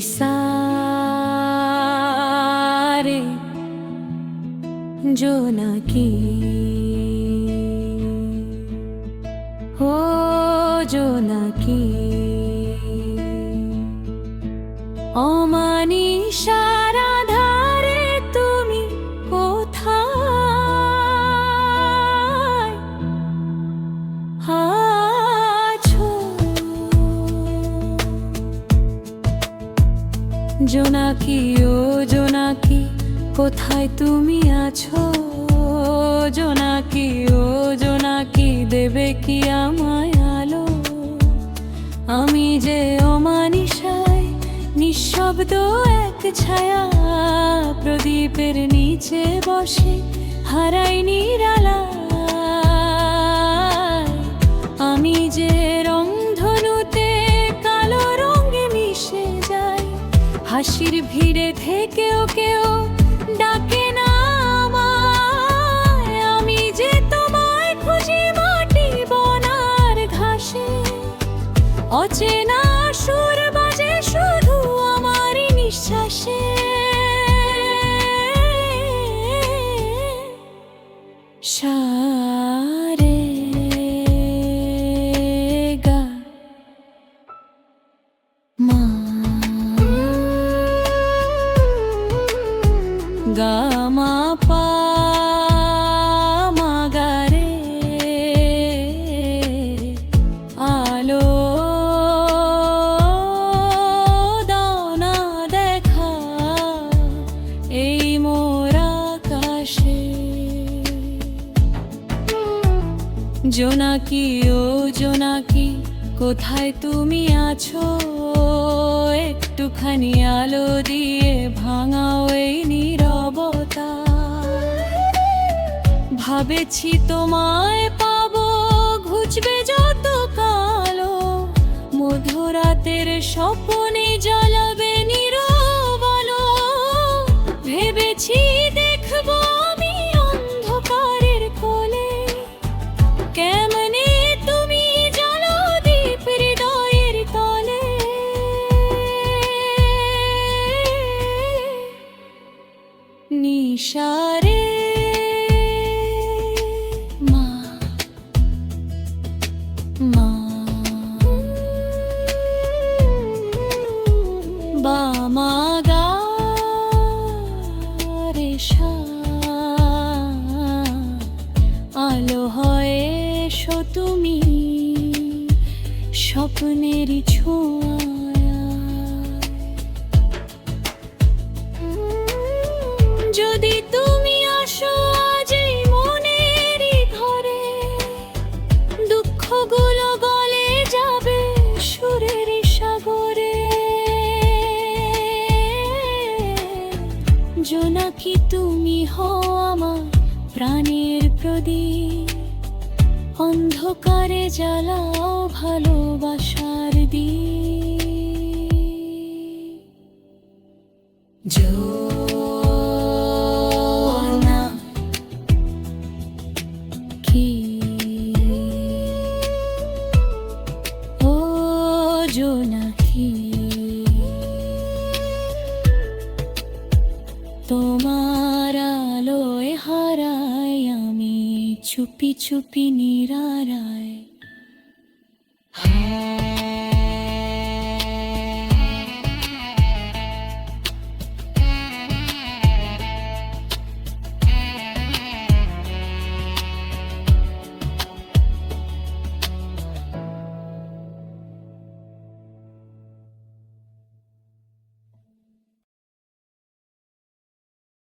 सारे জোনাকি ও জোনাকি অমানিসার আঁধারে তুমি কোথায় আছো জোনাকি ও জোনাকি কোথায় তুমি আছো জোনাকি ও জোনাকি দেবে কি আমায় আলো আমি যে অমানিসায় নিঃশব্দ এক ছায়া প্রদীপের নিচে বসে হারাই নিরালায় আমি যে রংধনুতে কালো রঙে মিশে যাই হাসির ভিড়ে থেকেও কেউ ডাকে না আমায় আমি যে তোমায় খুঁজি মাটি বনার ঘাসে অচেনা সুর বাজে শুধু আমারই নিঃশ্বাসে সারে গা মা গা মা পা মা গা রে আলো দাও না দেখা এই মোর আকাশে জোনাকি ও জোনাকি কোথায় তুমি আছো একটুখানি আলো দিয়ে ভাঙাও এই নীরবতা ভাবেছি তোমায় পাবো ঘুচবে যত কালো মধ্যরাতের স্বপ্নে জ্বালাবে নীরব আলো ভেবেছি দেখবো আমি অন্ধকারের কোলে কেমনে তুমি জ্বালো দীপ হৃদয়ের তলে নিশারে মা মা বা মা গা রে সা আলো হয়ে এসো তুমি স্বপ্নেরই ছোঁয়া যদি তুমি আসো আজ এই মনেরই ঘরে দুঃখগুলো গলে যাবে সুরের সাগরে জোনাকি তুমি হও আমার প্রাণের প্রদীপ অন্ধকারে জ্বালাও ভালোবাসার দ্বীপ জোনাকি ও জোনাকি তোমার আলোয় হারাই আমি চুপি চুপি নিরালায়